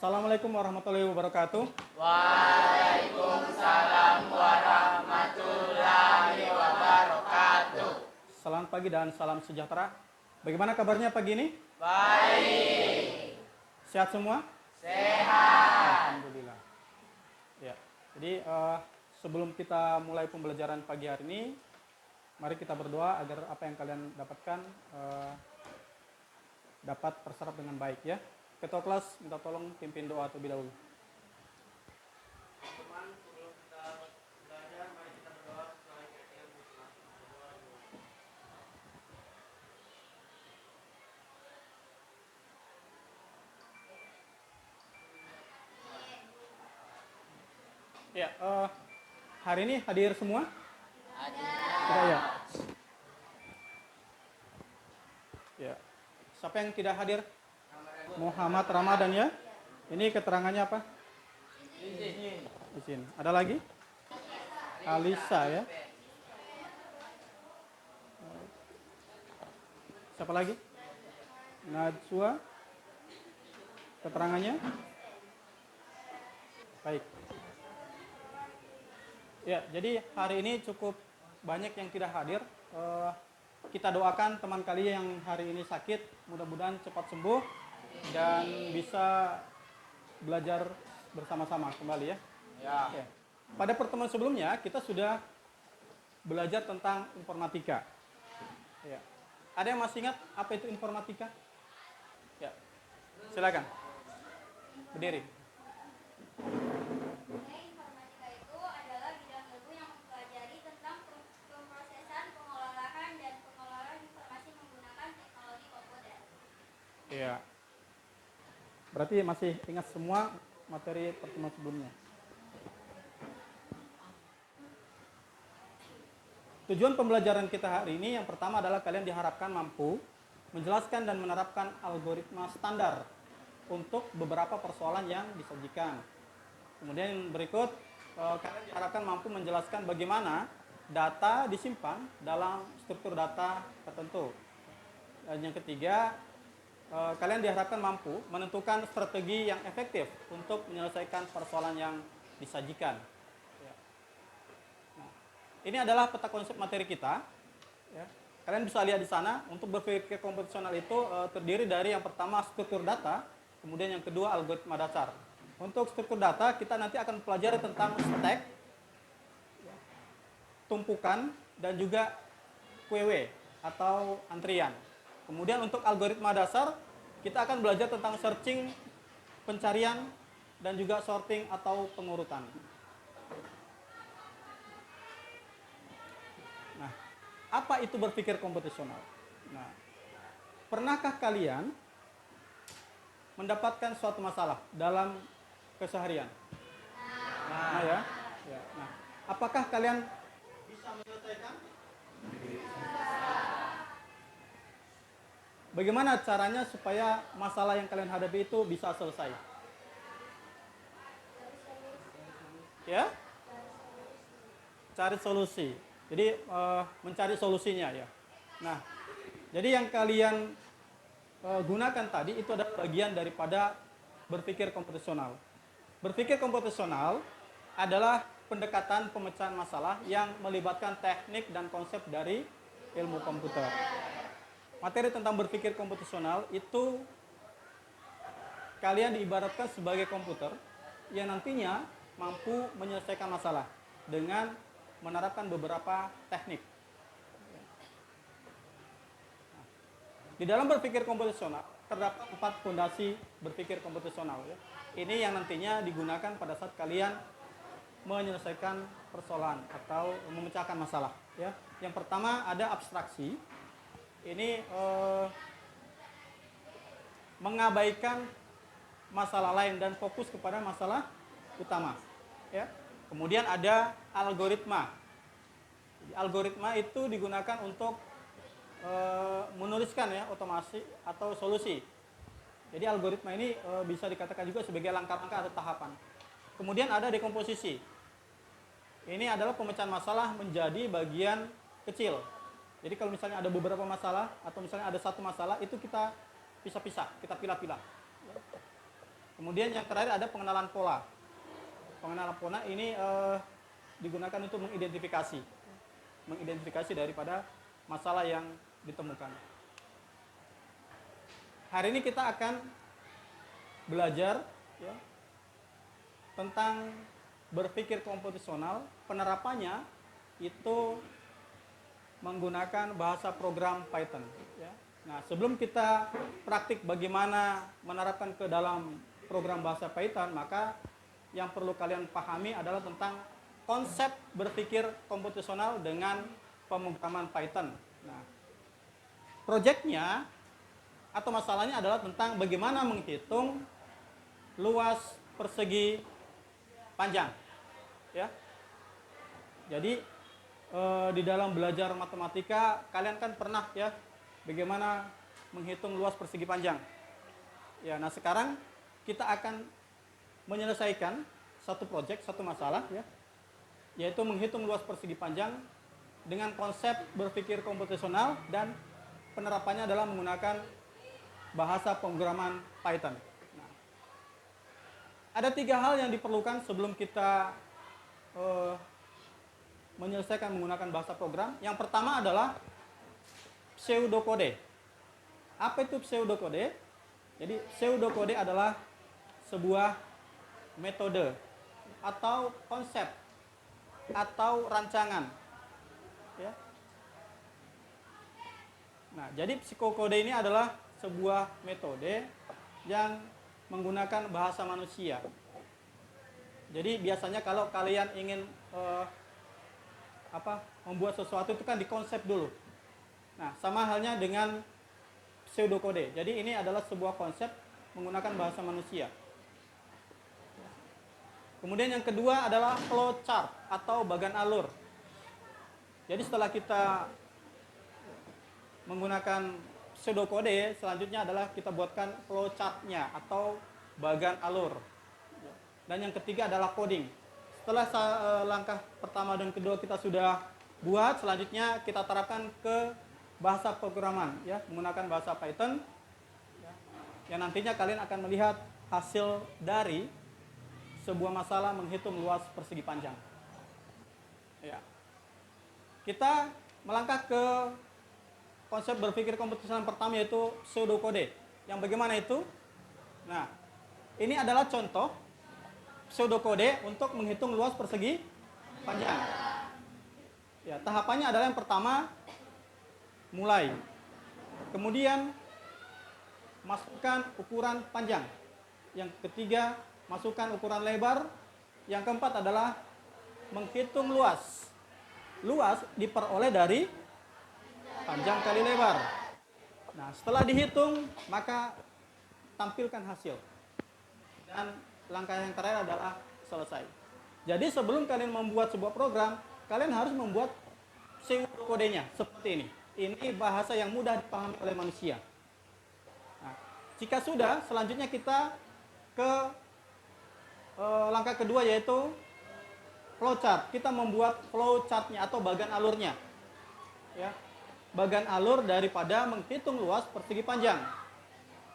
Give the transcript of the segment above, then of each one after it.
Assalamualaikum warahmatullahi wabarakatuh. Waalaikumsalam warahmatullahi wabarakatuh. Selamat pagi dan salam sejahtera. Bagaimana kabarnya pagi ini? Baik. Sehat semua? Sehat. Alhamdulillah. Ya. Jadi sebelum kita mulai pembelajaran pagi hari ini, mari kita berdoa agar apa yang kalian dapatkan dapat terserap dengan baik ya. Ketua kelas minta tolong pimpin doa terlebih dahulu. Teman, sebelum kita belajar, mari kita berdoa sesuai keyakinan Islam. Ya, hari ini hadir semua? Ada. Ya. Ya. Siapa yang tidak hadir? Muhammad Ramadan ya. Ini keterangannya apa? Izin. Ada lagi? Alisa ya. Siapa lagi? Najwa. Keterangannya? Baik. Ya, jadi hari ini cukup banyak yang tidak hadir. Kita doakan teman kalian yang hari ini sakit, mudah-mudahan cepat sembuh dan bisa belajar bersama-sama kembali ya. Ya. Pada pertemuan sebelumnya kita sudah belajar tentang informatika. Ya. Ada yang masih ingat apa itu informatika? Ya. Silakan. Berdiri. Informatika itu adalah bidang ilmu yang mempelajari tentang pemrosesan, pengolahan, dan pengelolaan informasi menggunakan teknologi komputer. Iya. Berarti masih ingat semua materi pertemuan sebelumnya. Tujuan pembelajaran kita hari ini yang pertama adalah kalian diharapkan mampu menjelaskan dan menerapkan algoritma standar untuk beberapa persoalan yang disajikan. Kemudian yang berikut, kalian diharapkan mampu menjelaskan bagaimana data disimpan dalam struktur data tertentu. Dan yang ketiga, kalian diharapkan mampu menentukan strategi yang efektif untuk menyelesaikan persoalan yang disajikan. Nah, ini adalah peta konsep materi kita. Ya. Kalian bisa lihat di sana, untuk berpikir komputasional itu terdiri dari yang pertama struktur data, kemudian yang kedua algoritma dasar. Untuk struktur data, kita nanti akan pelajari tentang stack, tumpukan, dan juga QW atau antrian. Kemudian untuk algoritma dasar, kita akan belajar tentang searching, pencarian, dan juga sorting atau pengurutan. Nah, apa itu berpikir komputasional? Nah, pernahkah kalian mendapatkan suatu masalah dalam keseharian? Nah ya. Nah, apakah kalian bisa menyelesaikan? Bagaimana caranya supaya masalah yang kalian hadapi itu bisa selesai? Ya? Cari solusi. Jadi mencari solusinya ya. Nah, jadi yang kalian gunakan tadi itu adalah bagian daripada berpikir komputasional. Berpikir komputasional adalah pendekatan pemecahan masalah yang melibatkan teknik dan konsep dari ilmu komputer. Materi tentang berpikir komputasional itu kalian diibaratkan sebagai komputer yang nantinya mampu menyelesaikan masalah dengan menerapkan beberapa teknik. Di dalam berpikir komputasional terdapat 4 fondasi berpikir komputasional. Ya. Ini yang nantinya digunakan pada saat kalian menyelesaikan persoalan atau memecahkan masalah. Ya. Yang pertama ada abstraksi. Ini mengabaikan masalah lain dan fokus kepada masalah utama. Ya. Kemudian ada algoritma. Algoritma itu digunakan untuk menuliskan ya otomasi atau solusi. Jadi algoritma ini bisa dikatakan juga sebagai langkah-langkah atau tahapan. Kemudian ada dekomposisi. Ini adalah pemecahan masalah menjadi bagian kecil. Jadi kalau misalnya ada beberapa masalah atau misalnya ada satu masalah itu kita pisah-pisah, kita pilah-pilah. Kemudian yang terakhir ada pengenalan pola. Pengenalan pola ini digunakan untuk mengidentifikasi daripada masalah yang ditemukan. Hari ini kita akan belajar ya, tentang berpikir komputasional. Penerapannya itu menggunakan bahasa program Python. Ya. Nah, sebelum kita praktik bagaimana menerapkan ke dalam program bahasa Python, maka yang perlu kalian pahami adalah tentang konsep berpikir komputasional dengan pemrograman Python. Nah, proyeknya atau masalahnya adalah tentang bagaimana menghitung luas persegi panjang. Ya. Jadi di dalam belajar matematika kalian kan pernah ya bagaimana menghitung luas persegi panjang. Ya, nah sekarang kita akan menyelesaikan satu proyek, satu masalah ya, yaitu menghitung luas persegi panjang dengan konsep berpikir komputasional dan penerapannya adalah menggunakan bahasa pemrograman Python. Nah, ada 3 hal yang diperlukan sebelum kita menyelesaikan menggunakan bahasa program. Yang pertama adalah pseudokode. Apa itu pseudokode? Jadi pseudokode adalah sebuah metode atau konsep atau rancangan. Ya. Nah, jadi psikokode ini adalah sebuah metode yang menggunakan bahasa manusia. Jadi biasanya kalau kalian ingin membuat sesuatu itu kan dikonsep dulu. Nah, sama halnya dengan pseudokode. Jadi ini adalah sebuah konsep menggunakan bahasa manusia. Kemudian yang kedua adalah flowchart atau bagan alur. Jadi setelah kita menggunakan pseudokode, selanjutnya adalah kita buatkan flowchart-nya atau bagan alur. Dan yang ketiga adalah coding. Setelah langkah pertama dan kedua kita sudah buat, selanjutnya kita terapkan ke bahasa programan ya, menggunakan bahasa Python. Ya. Yang nantinya kalian akan melihat hasil dari sebuah masalah menghitung luas persegi panjang. Ya. Kita melangkah ke konsep berpikir komputasional pertama, yaitu pseudokode. Yang bagaimana itu? Nah, ini adalah contoh pseudokode untuk menghitung luas persegi panjang. Ya, tahapannya adalah yang pertama mulai. Kemudian masukkan ukuran panjang. Yang ketiga masukkan ukuran lebar. Yang keempat adalah menghitung luas. Luas diperoleh dari panjang kali lebar. Nah, setelah dihitung maka tampilkan hasil. Dan langkah yang terakhir adalah selesai. Jadi sebelum kalian membuat sebuah program, kalian harus membuat pseudokodenya seperti ini. Ini bahasa yang mudah dipahami oleh manusia. Nah, jika sudah, selanjutnya kita ke langkah kedua, yaitu flowchart. Kita membuat flowchart-nya atau bagan alurnya. Ya, bagan alur daripada menghitung luas persegi panjang.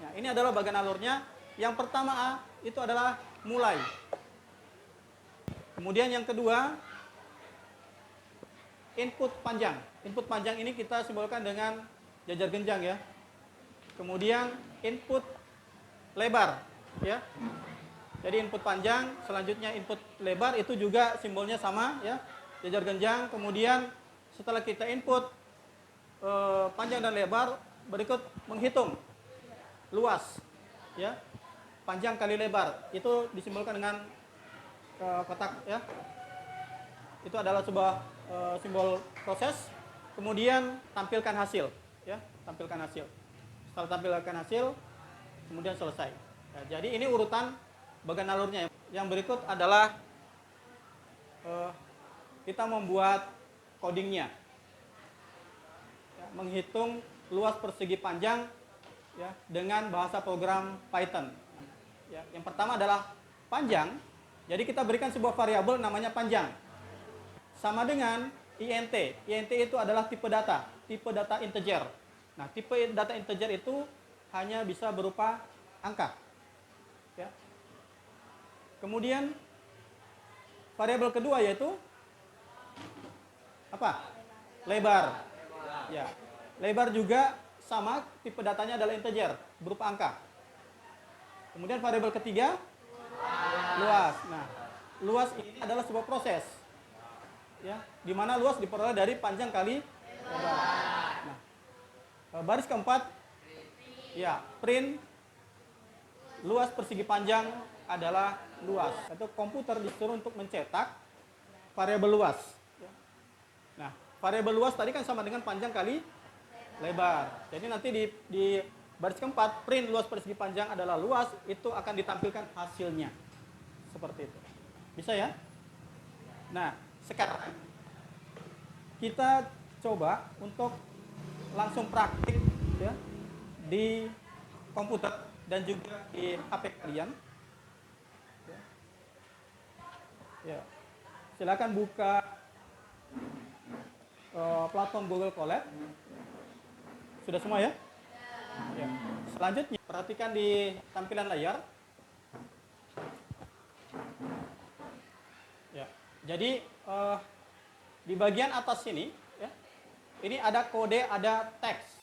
Ya, ini adalah bagan alurnya. Yang pertama itu adalah mulai. Kemudian yang kedua, input panjang. Input panjang ini kita simbolkan dengan jajar genjang ya. Kemudian input lebar ya. Jadi input panjang, selanjutnya input lebar, itu juga simbolnya sama ya, jajar genjang. Kemudian setelah kita input panjang dan lebar, berikut menghitung luas ya. Panjang kali lebar itu disimbolkan dengan kotak ya. Itu adalah sebuah simbol proses. Kemudian tampilkan hasil ya, tampilkan hasil. Setelah tampilkan hasil, kemudian selesai. Ya, jadi ini urutan bagan alurnya. Yang berikut adalah kita membuat codingnya ya, menghitung luas persegi panjang ya, dengan bahasa program Python ya. Yang pertama adalah panjang. Jadi kita berikan sebuah variabel namanya panjang sama dengan int. Int itu adalah tipe data integer. Nah, tipe data integer itu hanya bisa berupa angka ya. Kemudian variabel kedua yaitu apa? Lebar. Ya. Lebar juga sama, tipe datanya adalah integer, berupa angka. Kemudian variabel ketiga luas. Nah, luas ini adalah sebuah proses. Ya, di mana luas diperoleh dari panjang kali lebar. Nah, baris keempat ya, print luas persegi panjang adalah luas. Atau komputer disuruh untuk mencetak variabel luas. Nah, variabel luas tadi kan sama dengan panjang kali lebar. Jadi nanti di baris keempat, print luas persegi panjang adalah luas, itu akan ditampilkan hasilnya. Seperti itu. Bisa ya? Nah, sekarang kita coba untuk langsung praktik ya di komputer dan juga di HP kalian. Ya. Silakan buka platform Google Colab. Sudah semua ya? Ya. Selanjutnya perhatikan di tampilan layar. Ya. Jadi di bagian atas sini, ya, ini ada kode, ada teks.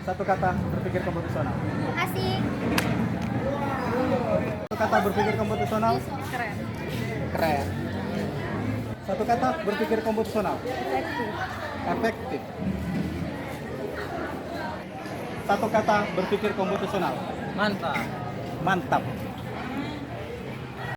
Satu kata berpikir komputasional. Asik. Satu kata berpikir komputasional. Keren. Keren. Satu kata berpikir komputasional. Efektif. Efektif. Satu kata berpikir komputasional. Mantap. Mantap.